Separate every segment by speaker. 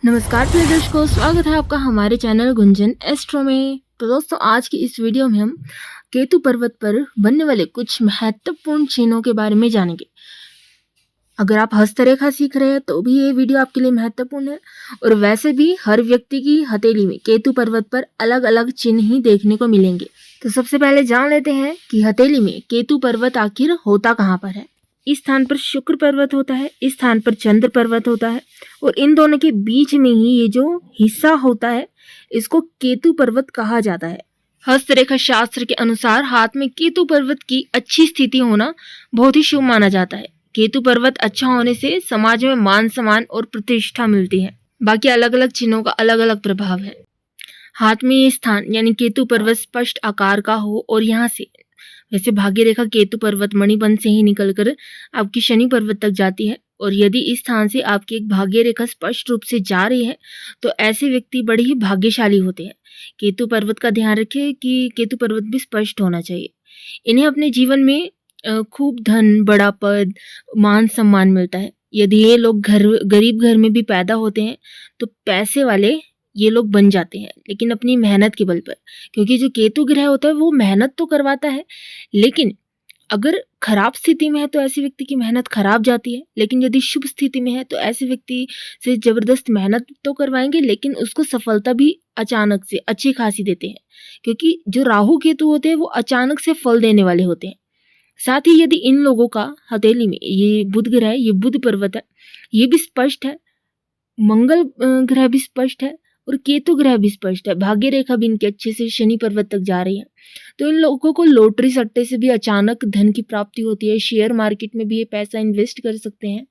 Speaker 1: नमस्कार प्रिय दर्शकों, स्वागत है आपका हमारे चैनल गुंजन एस्ट्रो में। तो दोस्तों, आज की इस वीडियो में हम केतु पर्वत पर बनने वाले कुछ महत्वपूर्ण चिन्हों के बारे में जानेंगे। अगर आप हस्तरेखा सीख रहे हैं तो भी ये वीडियो आपके लिए महत्वपूर्ण है। और वैसे भी हर व्यक्ति की हथेली में केतु पर्वत पर अलग अलग चिन्ह ही देखने को मिलेंगे। तो सबसे पहले जान लेते हैं कि हथेली में केतु पर्वत आखिर होता कहाँ पर है। इस स्थान पर शुक्र पर्वत होता है, इस स्थान पर चंद्र पर्वत होता है और इन दोनों के बीच में ही ये जो हिस्सा होता है इसको केतु पर्वत कहा जाता है। हस्तरेखा शास्त्र के अनुसार हाथ में केतु पर्वत की अच्छी स्थिति होना बहुत ही शुभ माना जाता है। केतु पर्वत अच्छा होने से समाज में मान सम्मान और प्रतिष्ठा मिलती है। बाकी अलग अलग चिन्हों का अलग अलग प्रभाव है। हाथ में ये स्थान यानी केतु पर्वत स्पष्ट आकार का हो और यहाँ से वैसे भाग्य रेखा केतु पर्वत मणिबंध से ही निकलकर आपकी शनि पर्वत तक जाती है और यदि इस स्थान से आपकी एक भाग्य रेखा स्पष्ट रूप से जा रही है तो ऐसे व्यक्ति बड़े ही भाग्यशाली होते हैं। केतु पर्वत का ध्यान रखें कि केतु पर्वत भी स्पष्ट होना चाहिए। इन्हें अपने जीवन में खूब धन, बड़ा पद, मान सम्मान मिलता है। यदि ये लोग गरीब घर में भी पैदा होते हैं तो पैसे वाले ये लोग बन जाते हैं, लेकिन अपनी मेहनत के बल पर। क्योंकि जो केतु ग्रह होता है वो मेहनत तो करवाता है, लेकिन अगर खराब स्थिति में है तो ऐसे व्यक्ति की मेहनत खराब जाती है। लेकिन यदि शुभ स्थिति में है तो ऐसे व्यक्ति से जबरदस्त मेहनत तो करवाएंगे, लेकिन उसको सफलता भी अचानक से अच्छी खासी देते हैं। क्योंकि जो राहु केतु होते हैं वो अचानक से फल देने वाले होते हैं। साथ ही यदि इन लोगों का हथेली में ये बुध ग्रह है, ये बुध पर्वत है, ये भी स्पष्ट है, मंगल ग्रह भी स्पष्ट है और केतु ग्रह भी स्पष्ट है, भाग्य रेखा भी इनके अच्छे से शनि पर्वत तक जा रही है, तो इन लोगों को लॉटरी सट्टे से भी अचानक धन की प्राप्ति होती है। शेयर मार्केट में भी ये पैसा इन्वेस्ट कर सकते हैं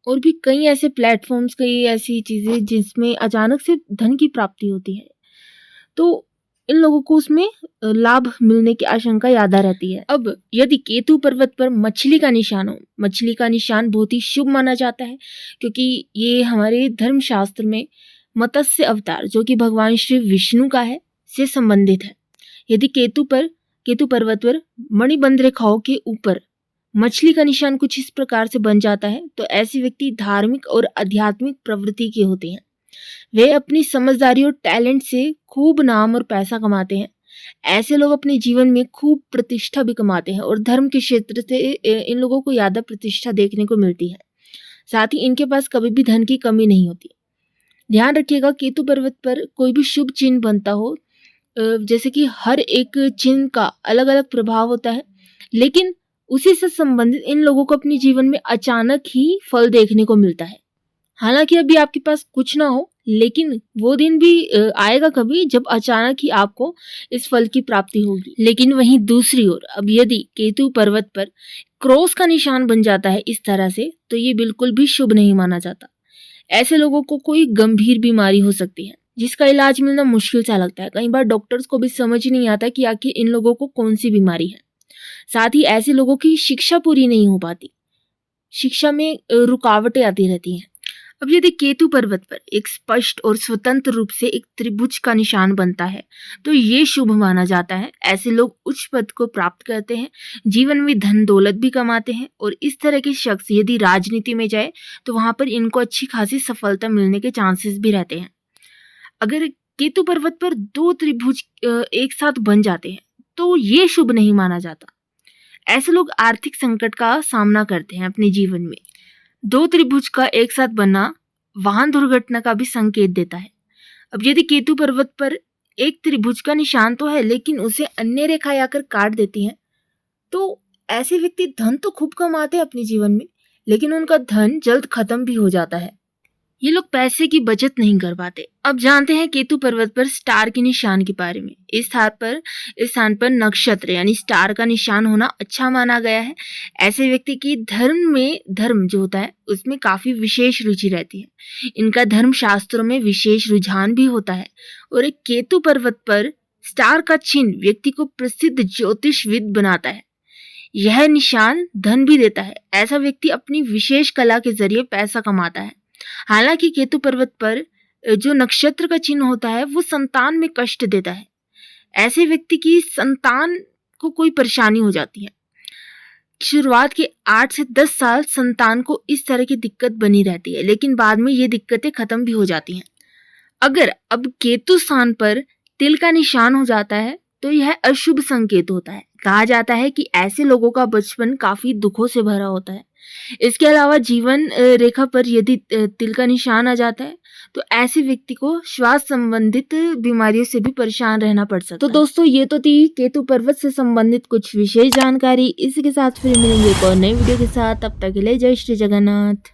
Speaker 1: और भी कई ऐसे प्लेटफॉर्म्स, कई ऐसी चीजें जिसमें अचानक से धन की प्राप्ति होती है, तो इन लोगों को उसमें लाभ मिलने की आशंका ज्यादा रहती है। अब यदि केतु पर्वत पर मछली का निशान हो, मछली का निशान बहुत ही शुभ माना जाता है क्योंकि ये हमारे धर्मशास्त्र में मत्स्य अवतार जो कि भगवान श्री विष्णु का है से संबंधित है। यदि केतु पर्वत पर मणिबंध रेखाओं के ऊपर मछली का निशान कुछ इस प्रकार से बन जाता है तो ऐसे व्यक्ति धार्मिक और आध्यात्मिक प्रवृत्ति के होते हैं। वे अपनी समझदारी और टैलेंट से खूब नाम और पैसा कमाते हैं। ऐसे लोग अपने जीवन में खूब प्रतिष्ठा भी कमाते हैं और धर्म के क्षेत्र से इन लोगों को ज्यादा प्रतिष्ठा देखने को मिलती है। साथ ही इनके पास कभी भी धन की कमी नहीं होती। ध्यान रखिएगा, केतु पर्वत पर कोई भी शुभ चिन्ह बनता हो, जैसे कि हर एक चिन्ह का अलग अलग प्रभाव होता है, लेकिन उसी से संबंधित इन लोगों को अपने जीवन में अचानक ही फल देखने को मिलता है। हालांकि अभी आपके पास कुछ ना हो, लेकिन वो दिन भी आएगा कभी जब अचानक ही आपको इस फल की प्राप्ति होगी। लेकिन वहीं दूसरी ओर अब यदि केतु पर्वत पर क्रॉस का निशान बन जाता है इस तरह से, तो ये बिल्कुल भी शुभ नहीं माना जाता। ऐसे लोगों को कोई गंभीर बीमारी हो सकती है जिसका इलाज मिलना मुश्किल सा लगता है। कई बार डॉक्टर्स को भी समझ नहीं आता कि आखिर इन लोगों को कौन सी बीमारी है। साथ ही ऐसे लोगों की शिक्षा पूरी नहीं हो पाती, शिक्षा में रुकावटें आती रहती हैं। अब यदि केतु पर्वत पर एक स्पष्ट और स्वतंत्र रूप से एक त्रिभुज का निशान बनता है तो ये शुभ माना जाता है। ऐसे लोग उच्च पद को प्राप्त करते हैं, जीवन में धन दौलत भी कमाते हैं और इस तरह के शख्स यदि राजनीति में जाए तो वहां पर इनको अच्छी खासी सफलता मिलने के चांसेस भी रहते हैं। अगर केतु पर्वत पर दो त्रिभुज एक साथ बन जाते हैं तो ये शुभ नहीं माना जाता। ऐसे लोग आर्थिक संकट का सामना करते हैं अपने जीवन में। दो त्रिभुज का एक साथ बनना वाहन दुर्घटना का भी संकेत देता है। अब यदि केतु पर्वत पर एक त्रिभुज का निशान तो है, लेकिन उसे अन्य रेखाएं आकर काट देती हैं, तो ऐसे व्यक्ति धन तो खूब कमाते हैं अपने जीवन में, लेकिन उनका धन जल्द खत्म भी हो जाता है। ये लोग पैसे की बचत नहीं कर पाते। अब जानते हैं केतु पर्वत पर स्टार के निशान के बारे में। इस स्थान पर नक्षत्र यानी स्टार का निशान होना अच्छा माना गया है। ऐसे व्यक्ति की धर्म जो होता है उसमें काफी विशेष रुचि रहती है। इनका धर्म शास्त्रों में विशेष रुझान भी होता है और एक केतु पर्वत पर स्टार का चिन्ह व्यक्ति को प्रसिद्ध ज्योतिषविद बनाता है। यह निशान धन भी देता है। ऐसा व्यक्ति अपनी विशेष कला के जरिए पैसा कमाता है। हालांकि केतु पर्वत पर जो नक्षत्र का चिन्ह होता है वो संतान में कष्ट देता है। ऐसे व्यक्ति की संतान को कोई परेशानी हो जाती है। शुरुआत के 8 से 10 साल संतान को इस तरह की दिक्कत बनी रहती है, लेकिन बाद में ये दिक्कतें खत्म भी हो जाती हैं। अगर अब केतु स्थान पर तिल का निशान हो जाता है तो यह अशुभ संकेत होता है। कहा जाता है कि ऐसे लोगों का बचपन काफी दुखों से भरा होता है। इसके अलावा जीवन रेखा पर यदि तिल का निशान आ जाता है तो ऐसे व्यक्ति को श्वास संबंधित बीमारियों से भी परेशान रहना पड़ सकता है। तो दोस्तों, ये तो थी केतु पर्वत से संबंधित कुछ विशेष जानकारी। इसी के साथ फिर मिलेंगे एक और नई वीडियो के साथ। तब तक के लिए जय श्री जगन्नाथ।